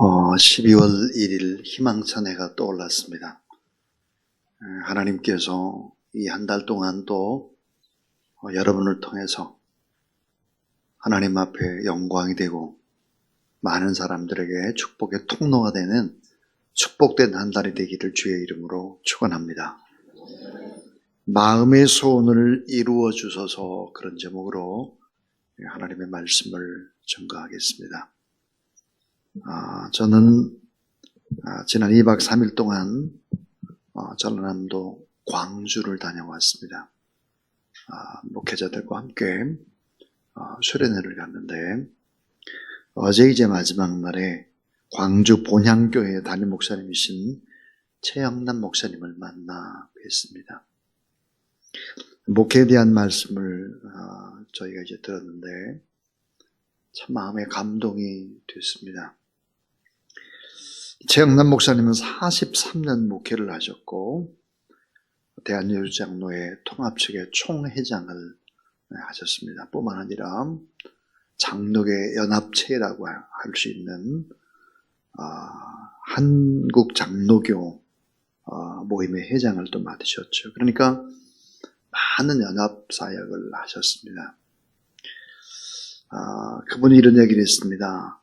12월 1일 희망찬해가 떠올랐습니다. 하나님께서 이 한 달 동안 또 여러분을 통해서 하나님 앞에 영광이 되고 많은 사람들에게 축복의 통로가 되는 축복된 한 달이 되기를 주의 이름으로 축원합니다. 마음의 소원을 이루어 주소서, 그런 제목으로 하나님의 말씀을 전가하겠습니다. 저는 지난 2박 3일 동안 전라남도 광주를 다녀왔습니다. 목회자들과 함께 수련회를 갔는데, 어제 이제 마지막 날에 광주 본향교회 담임 목사님이신 최영남 목사님을 만나 뵀습니다. 목회에 대한 말씀을 저희가 이제 들었는데 참 마음에 감동이 됐습니다. 최영남 목사님은 43년 목회를 하셨고 대한예수장로회 통합측의 총회장을 하셨습니다. 뿐만 아니라 장로계 연합체라고 할 수 있는 한국 장로교 모임의 회장을 또 맡으셨죠. 그러니까 많은 연합 사역을 하셨습니다. 그분이 이런 얘기를 했습니다.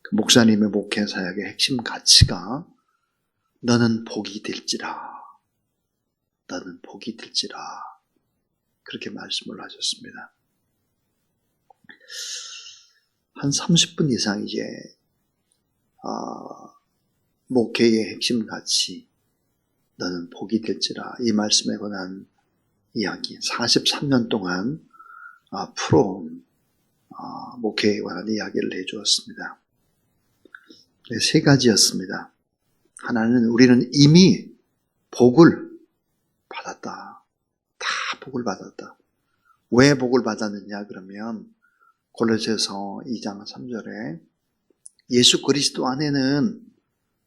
그 목사님의 목회 사역의 핵심 가치가 너는 복이 될지라, 너는 복이 될지라, 그렇게 말씀을 하셨습니다. 한 30분 이상 이제 목회의 핵심 가치, 너는 복이 될지라, 이 말씀에 관한 이야기, 43년 동안 풀어온 목회에 관한 이야기를 해주었습니다. 세 가지였습니다. 하나는 우리는 이미 복을 받았다. 다 복을 받았다. 왜 복을 받았느냐 그러면 골로새서 2장 3절에 예수 그리스도 안에는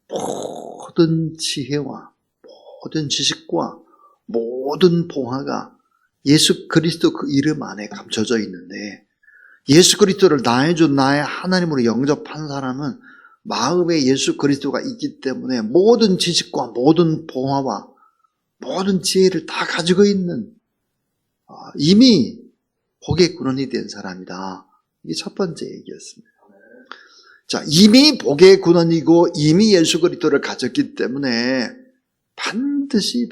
모든 지혜와 모든 지식과 모든 보화가 예수 그리스도 그 이름 안에 감춰져 있는데, 예수 그리스도를 나의 주 나의 하나님으로 영접한 사람은 마음에 예수 그리스도가 있기 때문에 모든 지식과 모든 보화와 모든 지혜를 다 가지고 있는 이미 복의 근원이 된 사람이다. 이게 첫 번째 얘기였습니다. 자, 이미 복의 근원이고 이미 예수 그리스도를 가졌기 때문에 반드시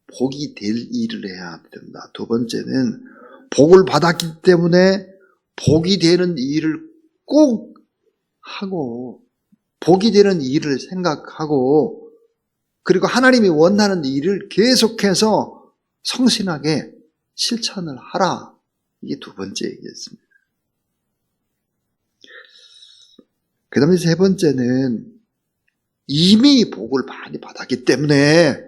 복이 될 일을 해야 된다. 두 번째는 복을 받았기 때문에 복이 되는 일을 꼭 하고, 복이 되는 일을 생각하고, 그리고 하나님이 원하는 일을 계속해서 성실하게 실천을 하라. 이게 두 번째 얘기였습니다. 그 다음에 세 번째는 이미 복을 많이 받았기 때문에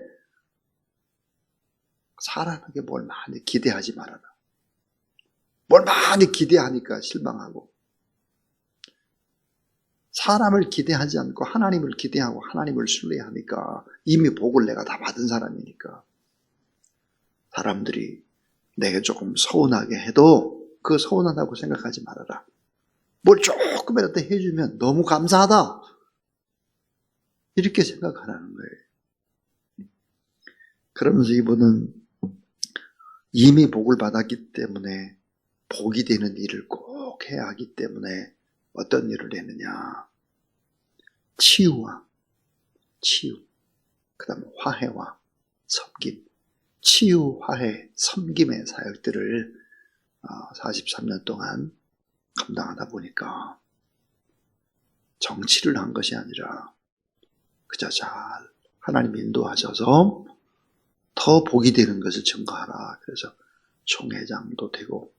사람에게 뭘 많이 기대하지 말아라. 뭘 많이 기대하니까 실망하고, 사람을 기대하지 않고 하나님을 기대하고 하나님을 신뢰하니까 이미 복을 내가 다 받은 사람이니까 사람들이 내게 조금 서운하게 해도 그 서운하다고 생각하지 말아라. 뭘 조금이라도 해주면 너무 감사하다, 이렇게 생각하라는 거예요. 그러면서 이분은 이미 복을 받았기 때문에 복이 되는 일을 꼭 해야 하기 때문에 어떤 일을 했느냐? 치유, 그 다음에 화해와 섬김, 치유, 화해, 섬김의 사역들을 43년 동안 감당하다 보니까 정치를 한 것이 아니라 그저 잘 하나님 인도하셔서 더 복이 되는 것을 증거하라. 그래서 총회장도 되고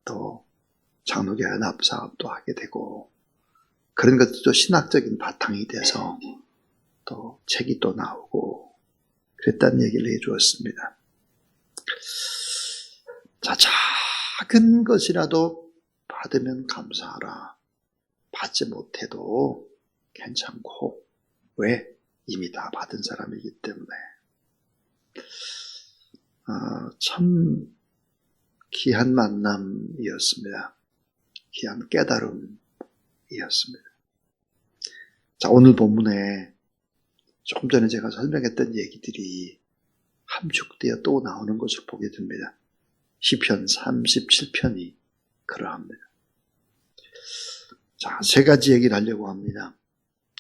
또 장로교 연합 사업도 하게 되고, 그런 것도 신학적인 바탕이 돼서 또 책이 또 나오고 그랬다는 얘기를 해주었습니다. 자, 작은 것이라도 받으면 감사하라. 받지 못해도 괜찮고, 왜? 이미 다 받은 사람이기 때문에. 참 귀한 만남이었습니다. 귀한 깨달음이었습니다. 자, 오늘 본문에 조금 전에 제가 설명했던 얘기들이 함축되어 또 나오는 것을 보게 됩니다. 시편 37편이 그러합니다. 자, 세 가지 얘기를 하려고 합니다.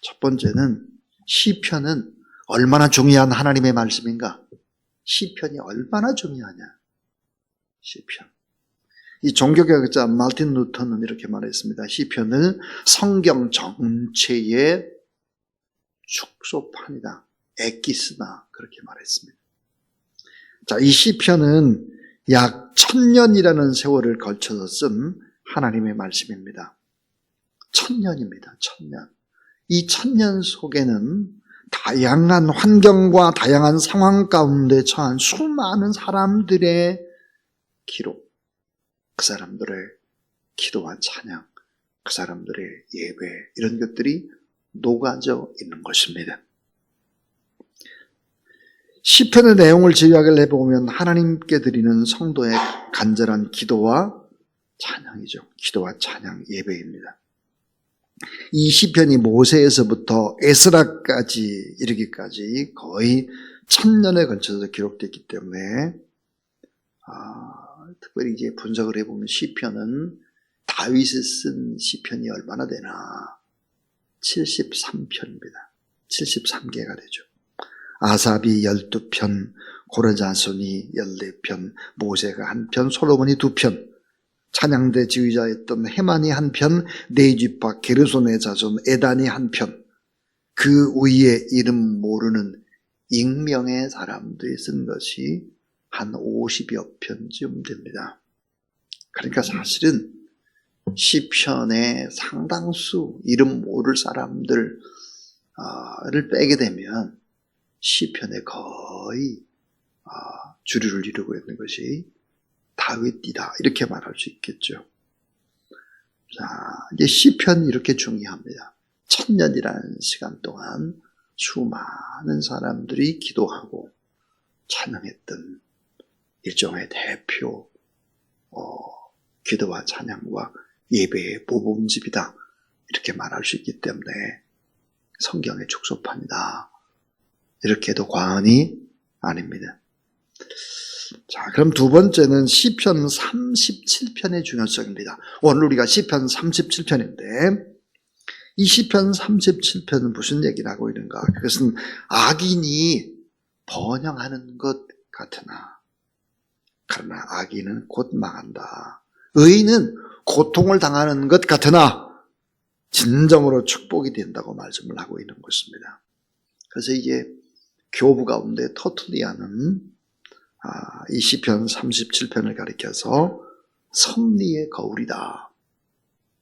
첫 번째는 시편은 얼마나 중요한 하나님의 말씀인가? 시편이 얼마나 중요하냐? 시편. 이 종교개혁자 마틴 루터는 이렇게 말했습니다. 시편은 성경 전체의 축소판이다. 엑기스다. 그렇게 말했습니다. 자, 이 시편은 약 1000년이라는 세월을 걸쳐서 쓴 하나님의 말씀입니다. 1000년입니다. 1000년. 이 1000년 속에는 다양한 환경과 다양한 상황 가운데 처한 수많은 사람들의 기록, 그 사람들의 기도와 찬양, 그 사람들의 예배, 이런 것들이 녹아져 있는 것입니다. 시편의 내용을 지역을 해보면 하나님께 드리는 성도의 간절한 기도와 찬양이죠. 기도와 찬양, 예배입니다. 이 시편이 모세에서부터 에스라까지 이르기까지 거의 1000년에 걸쳐서 기록됐기 때문에 특별히 이제 분석을 해보면 시편은 다윗이 쓴 시편이 얼마나 되나? 73편입니다. 73개가 되죠. 아삽이 12편, 고르자손이 14편, 모세가 1편, 솔로몬이 2편, 찬양대 지휘자였던 헤만이 1편, 네지파 게르손의 자손 에단이 1편, 그 위에 이름 모르는 익명의 사람들이 쓴 것이 한 50여 편쯤 됩니다. 그러니까 사실은 시편의 상당수 이름 모를 사람들을 빼게 되면 시편의 거의 주류를 이루고 있는 것이 다윗이다, 이렇게 말할 수 있겠죠. 자, 이제 시편이 이렇게 중요합니다. 1000년이라는 시간 동안 수많은 사람들이 기도하고 찬양했던 일종의 대표 기도와 찬양과 예배의 모범집이다, 이렇게 말할 수 있기 때문에 성경의 축소판이다, 이렇게 해도 과언이 아닙니다. 자, 그럼 두 번째는 시편 37편의 중요성입니다. 오늘 우리가 시편 37편인데 이 시편 37편은 무슨 얘기를 하고 있는가? 그것은 악인이 번영하는 것 같으나 그러나 악인은 곧 망한다. 의인은 고통을 당하는 것 같으나 진정으로 축복이 된다고 말씀을 하고 있는 것입니다. 그래서 이게 교부 가운데 터툴리아는 이 시편 37편을 가리켜서 섭리의 거울이다.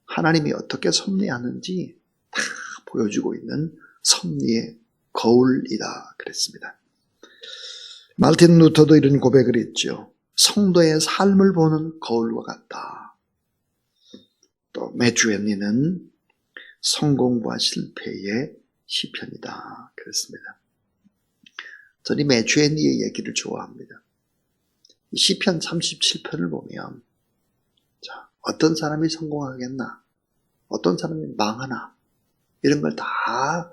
하나님이 어떻게 섭리하는지 다 보여주고 있는 섭리의 거울이다 그랬습니다. 마틴 루터도 이런 고백을 했죠. 성도의 삶을 보는 거울과 같다. 또 매주 헨리는 성공과 실패의 시편이다 그랬습니다. 저는 이 매주 헨리의 얘기를 좋아합니다. 이 시편 37편을 보면 자, 어떤 사람이 성공하겠나? 어떤 사람이 망하나? 이런 걸 다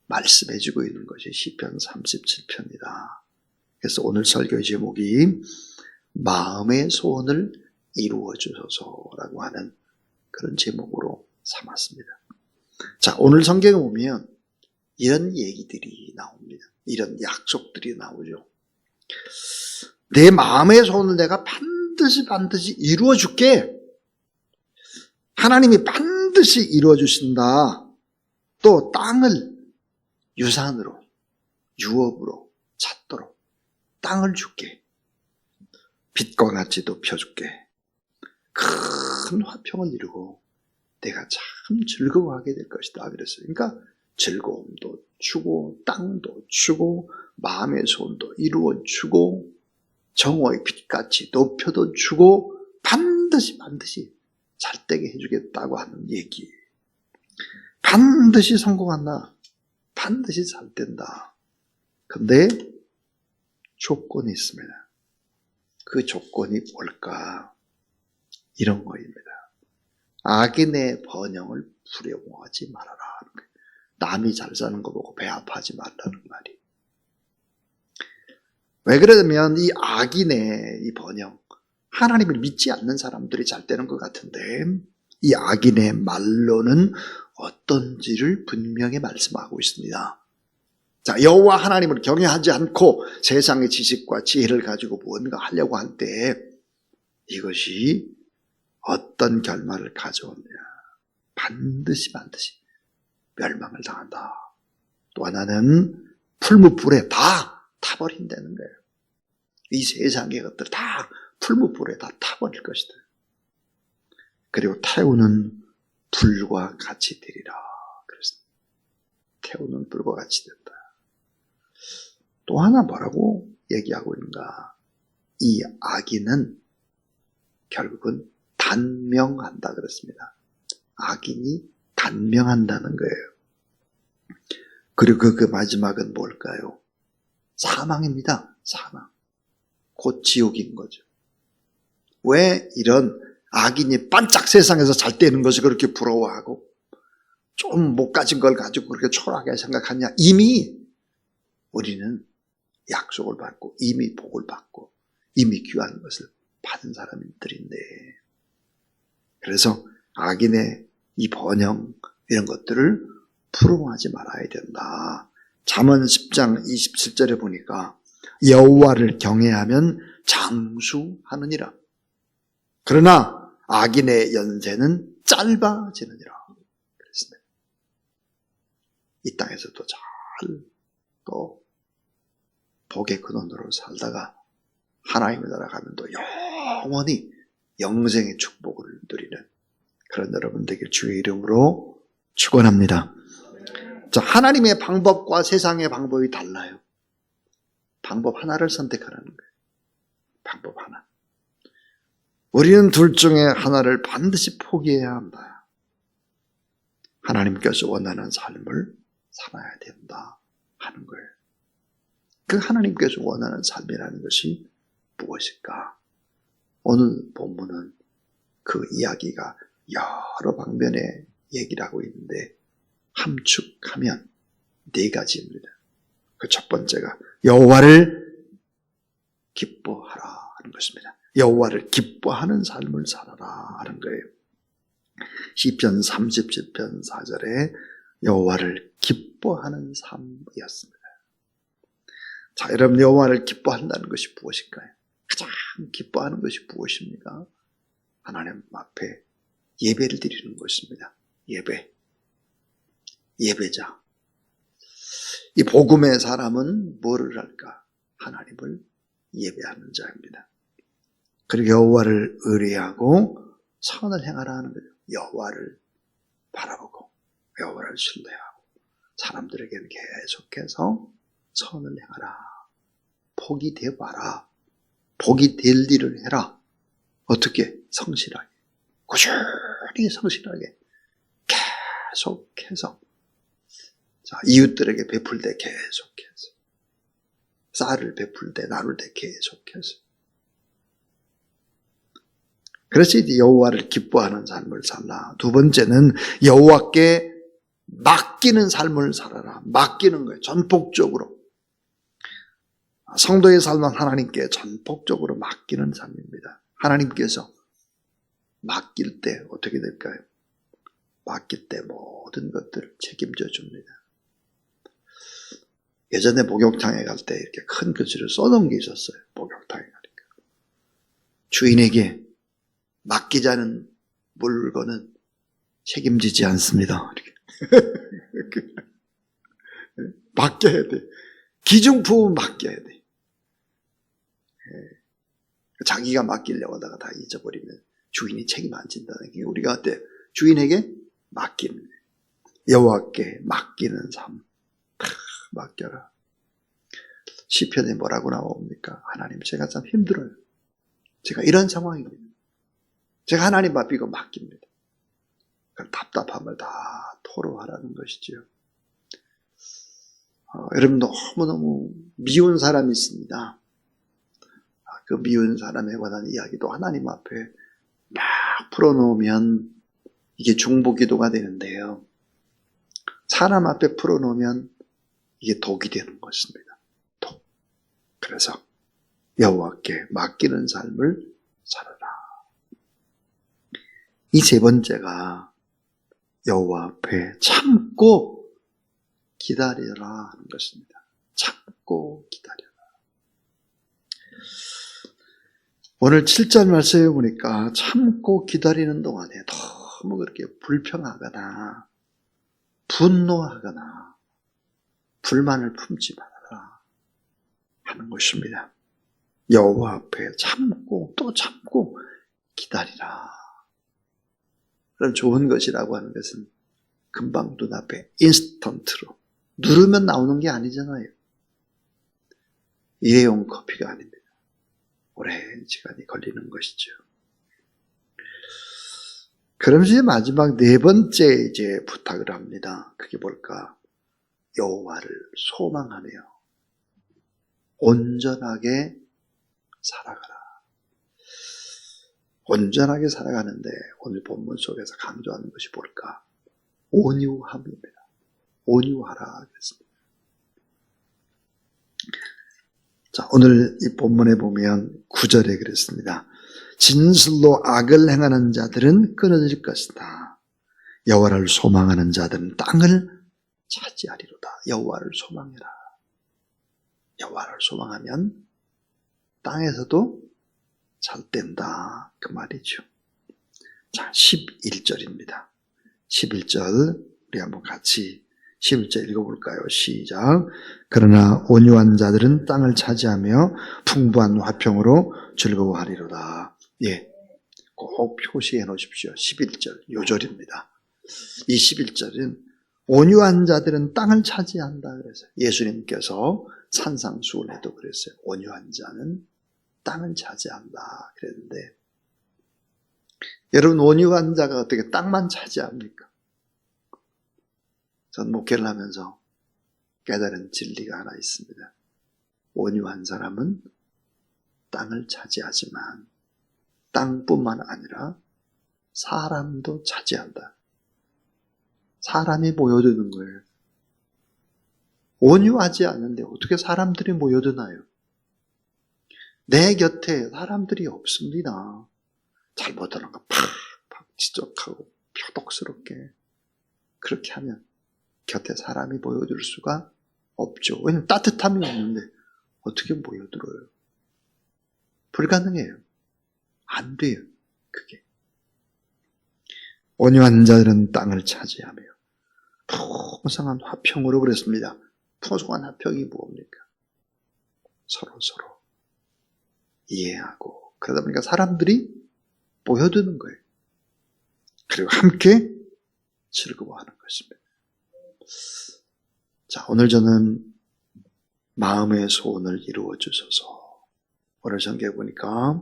말씀해주고 있는 것이 시편 37편이다. 그래서 오늘 설교의 제목이 마음의 소원을 이루어 주소서라고 하는 그런 제목으로 삼았습니다. 자, 오늘 성경에 보면 이런 얘기들이 나옵니다. 이런 약속들이 나오죠. 내 마음의 소원을 내가 반드시 이루어 줄게. 하나님이 반드시 이루어 주신다. 또 땅을 유산으로, 유업으로 찾도록 땅을 줄게. 빛과 같이 높여줄게. 큰 화평을 이루고 내가 참 즐거워하게 될 것이다 그랬어요. 그러니까 즐거움도 주고 땅도 주고 마음의 소원도 이루어 주고 정오의 빛같이 높여도 주고 반드시 잘되게 해주겠다고 하는 얘기. 반드시 성공한다. 반드시 잘된다. 근데 조건이 있습니다. 그 조건이 뭘까? 이런 거입니다. 악인의 번영을 두려워하지 말아라. 남이 잘 사는 거 보고 배 아파하지 말라는 말이. 왜 그러냐면 이 악인의 이 번영, 하나님을 믿지 않는 사람들이 잘 되는 것 같은데 이 악인의 말로는 어떤지를 분명히 말씀하고 있습니다. 자, 여호와 하나님을 경외하지 않고 세상의 지식과 지혜를 가지고 무언가 하려고 할 때 이것이 어떤 결말을 가져오느냐. 반드시 멸망을 당한다. 또 하나는 풀무불에 다 타버린다는 거예요. 이 세상의 것들 다 풀무불에 다 타버릴 것이다. 그리고 태우는 불과 같이 되리라. 그래서 태우는 불과 같이 된다. 또 하나 뭐라고 얘기하고 있는가? 이 악인은 결국은 단명한다 그랬습니다. 악인이 단명한다는 거예요. 그리고 그 마지막은 뭘까요? 사망입니다. 사망. 곧 지옥인 거죠. 왜 이런 악인이 반짝 세상에서 잘 되는 것을 그렇게 부러워하고 좀 못 가진 걸 가지고 그렇게 초라하게 생각하냐? 이미 우리는 약속을 받고 이미 복을 받고 이미 귀한 것을 받은 사람들인데, 그래서 악인의 이 번영 이런 것들을 부러워하지 말아야 된다. 잠언 10장 27절에 보니까 여호와를 경외하면 장수하느니라. 그러나 악인의 연세는 짧아지느니라. 그랬습니다. 이 땅에서도 잘 또 복의 근원으로 살다가 하나님을 따라가면 또 영원히 영생의 축복을 누리는 그런 여러분 되길 주의 이름으로 축원합니다. 자, 하나님의 방법과 세상의 방법이 달라요. 방법 하나를 선택하라는 거예요. 방법 하나. 우리는 둘 중에 하나를 반드시 포기해야 한다. 하나님께서 원하는 삶을 살아야 된다 하는 거예요. 그 하나님께서 원하는 삶이라는 것이 무엇일까? 오늘 본문은 그 이야기가 여러 방면의 얘기를 하고 있는데 함축하면 4가지입니다. 그 첫 번째가 여호와를 기뻐하라 하는 것입니다. 여호와를 기뻐하는 삶을 살아라 하는 거예요. 시편 37편 4절에 여호와를 기뻐하는 삶이었습니다. 자, 여러분 여호와를 기뻐한다는 것이 무엇일까요? 가장 기뻐하는 것이 무엇입니까? 하나님 앞에 예배를 드리는 것입니다. 예배자. 이 복음의 사람은 뭐를 할까? 하나님을 예배하는 자입니다. 그리고 여호와를 의뢰하고 선을 행하라 하는 거죠. 여호와를 바라보고 여호와를 신뢰하고 사람들에게는 계속해서 선을 행하라. 복이 되어봐라. 복이 될 일을 해라. 어떻게? 성실하게. 꾸준히 성실하게. 계속해서. 자, 이웃들에게 베풀 때 계속해서. 쌀을 베풀 때, 나눌 때 계속해서. 그래서 이제 여호와를 기뻐하는 삶을 살라. 두 번째는 여호와께 맡기는 삶을 살아라. 맡기는 거예요. 전폭적으로. 성도의 삶은 하나님께 전폭적으로 맡기는 삶입니다. 하나님께서 맡길 때 어떻게 될까요? 맡길 때 모든 것들을 책임져 줍니다. 예전에 목욕탕에 갈 때 이렇게 큰 글씨를 써놓은 게 있었어요. 목욕탕에 가니까. 주인에게 맡기자는 물건은 책임지지 않습니다. 이렇게. 맡겨야 돼. 기중품은 맡겨야 돼. 자기가 맡기려고 하다가 다 잊어버리면 주인이 책임 안 진다는 게 우리가 어때? 주인에게 맡기는, 여호와께 맡기는 삶. 맡겨라. 시편에 뭐라고 나옵니까? 하나님, 제가 참 힘들어요. 제가 이런 상황입니다. 제가 하나님 앞에 이거 맡깁니다. 그 답답함을 다 토로하라는 것이지요. 여러분 너무너무 미운 사람이 있습니다. 그 미운 사람에 관한 이야기도 하나님 앞에 막 풀어놓으면 이게 중보기도가 되는데요. 사람 앞에 풀어놓으면 이게 독이 되는 것입니다. 독. 그래서 여호와께 맡기는 삶을 살아라. 이 세 번째가 여호와 앞에 참고 기다리라 하는 것입니다. 참고 기다려라. 오늘 7절 말씀에 보니까 참고 기다리는 동안에 너무 그렇게 불평하거나 분노하거나 불만을 품지 말아라 하는 것입니다. 여호와 앞에 참고 또 참고 기다리라. 그런 좋은 것이라고 하는 것은 금방 눈앞에 인스턴트로 누르면 나오는 게 아니잖아요. 일회용 커피가 아닙니다. 오랜 시간이 걸리는 것이죠. 그러면서 이제 마지막 네 번째 이제 부탁을 합니다. 그게 뭘까? 여호와를 소망하며 온전하게 살아가라. 온전하게 살아가는데 오늘 본문 속에서 강조하는 것이 뭘까? 온유함입니다. 온유하라 그랬습니다. 자, 오늘 이 본문에 보면 9절에 그랬습니다. 진실로 악을 행하는 자들은 끊어질 것이다. 여호와를 소망하는 자들은 땅을 차지하리로다. 여호와를 소망해라. 여호와를 소망하면 땅에서도 잘 된다. 그 말이죠. 자, 11절입니다. 11절 우리 한번 같이 11절 읽어볼까요? 시작. 그러나 온유한 자들은 땅을 차지하며 풍부한 화평으로 즐거워하리로다. 예, 꼭 표시해 놓으십시오. 11절 요절입니다. 이 11절은 온유한 자들은 땅을 차지한다 그래서 예수님께서 산상수훈에도 그랬어요. 온유한 자는 땅을 차지한다 그랬는데 여러분 온유한 자가 어떻게 땅만 차지합니까? 전 목회를 하면서 깨달은 진리가 하나 있습니다. 온유한 사람은 땅을 차지하지만 땅뿐만 아니라 사람도 차지한다. 사람이 모여드는 거예요. 온유하지 않은데 어떻게 사람들이 모여드나요? 내 곁에 사람들이 없습니다. 잘못하는 거 팍팍 지적하고 표독스럽게 그렇게 하면 곁에 사람이 모여들 수가 없죠. 왜냐하면 따뜻함이 없는데 어떻게 모여들어요? 불가능해요. 안 돼요. 그게. 온유한 자들은 땅을 차지하며 풍성한 화평으로 그랬습니다. 풍성한 화평이 뭡니까? 서로 이해하고 그러다 보니까 사람들이 모여드는 거예요. 그리고 함께 즐거워하는 것입니다. 자, 오늘 저는 마음의 소원을 이루어 주소서. 오늘 성경에 보니까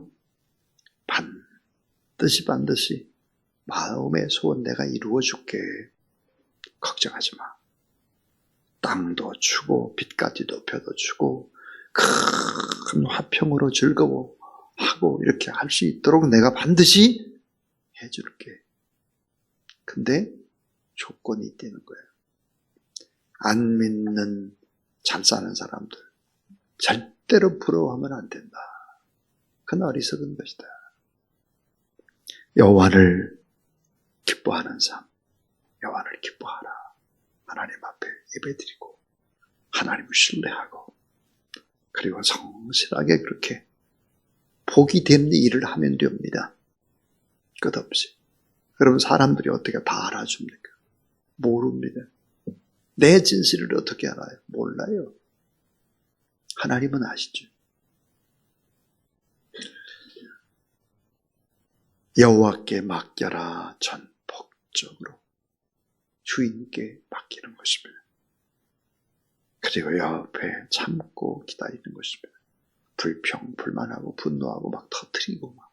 반드시 마음의 소원 내가 이루어 줄게. 걱정하지 마. 땅도 주고 빛까지 높여도 주고 큰 화평으로 즐거워하고 이렇게 할 수 있도록 내가 반드시 해줄게. 근데 조건이 있다는 거예요. 안 믿는 잘 사는 사람들 절대로 부러워하면 안 된다. 그건 어리석은 것이다. 여호와를 기뻐하는 삶, 여호와를 기뻐하라. 하나님 앞에 예배드리고 하나님을 신뢰하고 그리고 성실하게 그렇게 복이 되는 일을 하면 됩니다. 끝없이. 그러면 사람들이 어떻게 다 알아줍니까? 모릅니다. 내 진실을 어떻게 알아요? 몰라요. 하나님은 아시죠. 여호와께 맡겨라. 전폭적으로 주인께 맡기는 것입니다. 그리고 옆에 참고 기다리는 것입니다. 불평, 불만하고 분노하고 막 터뜨리고 막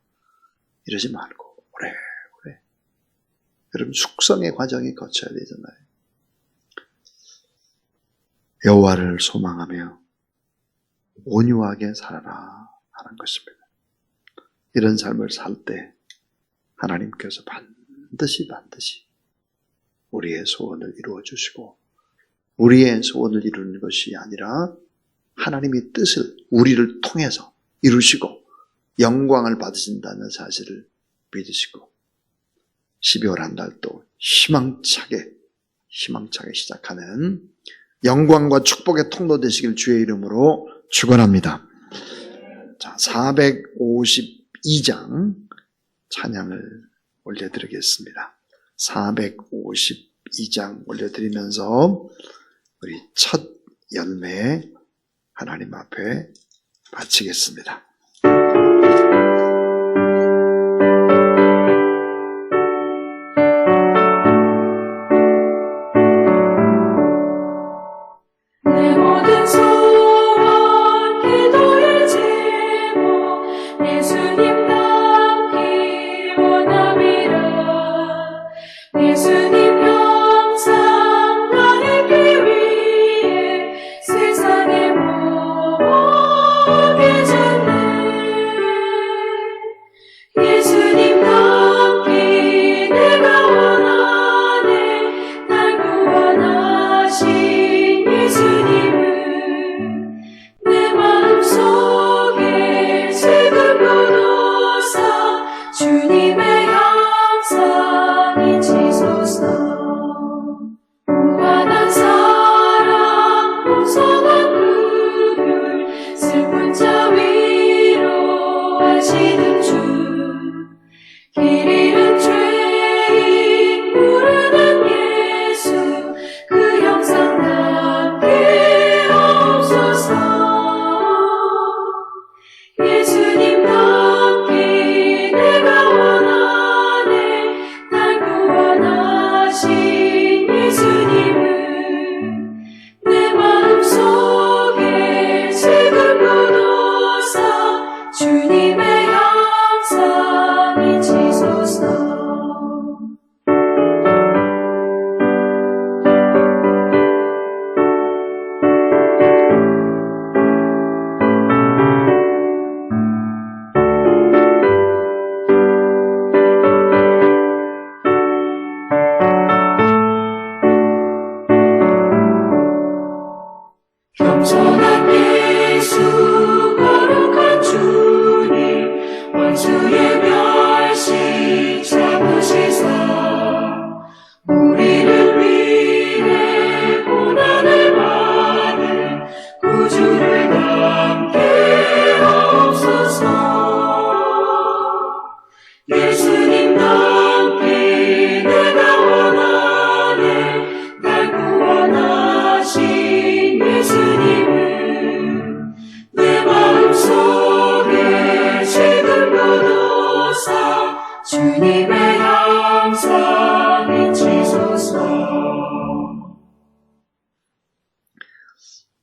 이러지 말고 오래 여러분 숙성의 과정이 거쳐야 되잖아요. 여호와를 소망하며 온유하게 살아라 하는 것입니다. 이런 삶을 살 때 하나님께서 반드시 우리의 소원을 이루어 주시고 우리의 소원을 이루는 것이 아니라 하나님의 뜻을 우리를 통해서 이루시고 영광을 받으신다는 사실을 믿으시고 12월 한 달도 희망차게 시작하는 영광과 축복의 통로 되시길 주의 이름으로 축원합니다. 자, 452장 찬양을 올려드리겠습니다. 452장 올려드리면서 우리 첫 열매 하나님 앞에 바치겠습니다.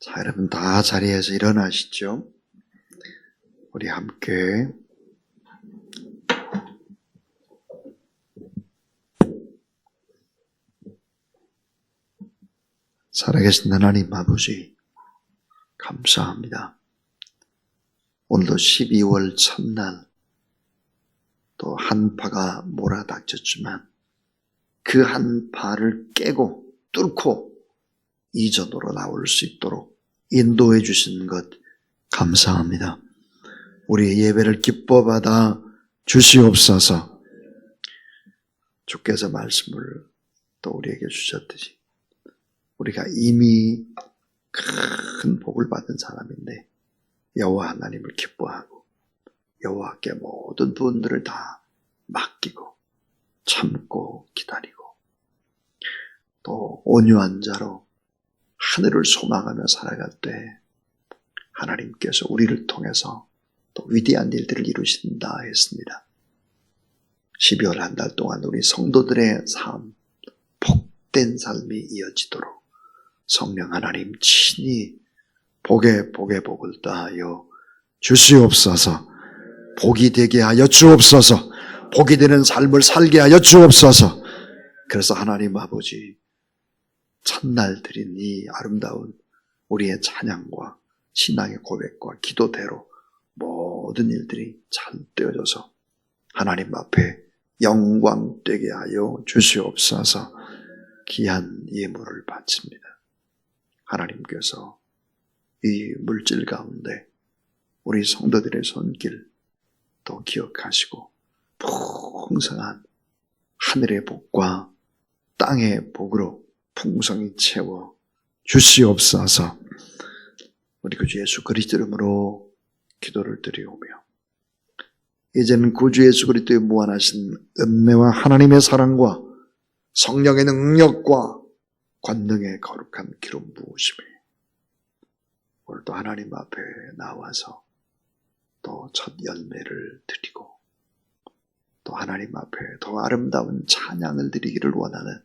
자, 여러분 다 자리에서 일어나시죠. 우리 함께 살아계신 하나님 아버지 감사합니다. 오늘도 12월 첫날 또 한파가 몰아닥쳤지만 그 한파를 깨고 뚫고 이전으로 나올 수 있도록 인도해 주신 것 감사합니다. 우리의 예배를 기뻐 받아 주시옵소서. 주께서 말씀을 또 우리에게 주셨듯이 우리가 이미 큰 복을 받은 사람인데 여호와 하나님을 기뻐하고 여호와께 모든 분들을 다 맡기고 참고 기다리고 또 온유한 자로 하늘을 소망하며 살아갈 때 하나님께서 우리를 통해서 또 위대한 일들을 이루신다 했습니다. 12월 한 달 동안 우리 성도들의 삶, 복된 삶이 이어지도록 성령 하나님 친히 복에 복을 더하여 주시옵소서. 복이 되게 하여 주옵소서. 복이 되는 삶을 살게 하여 주옵소서. 그래서 하나님 아버지 첫날 드린 이 아름다운 우리의 찬양과 신앙의 고백과 기도대로 모든 일들이 잘 되어져서 하나님 앞에 영광되게 하여 주시옵소서. 귀한 예물을 바칩니다. 하나님께서 이 물질 가운데 우리 성도들의 손길 또 기억하시고 풍성한 하늘의 복과 땅의 복으로 풍성히 채워 주시옵소서. 우리 구주 예수 그리스도 이름으로 기도를 드리오며 이제는 구주 예수 그리스도의 무한하신 은혜와 하나님의 사랑과 성령의 능력과 권능의 거룩한 기름 부으심이 오늘도 하나님 앞에 나와서 또 첫 열매를 드리고 또 하나님 앞에 더 아름다운 찬양을 드리기를 원하는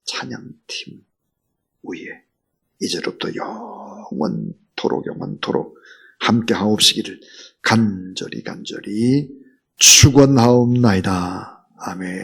찬양팀 위에 이제로부터 영원토록 함께 하옵시기를 간절히 축원하옵나이다. 아멘.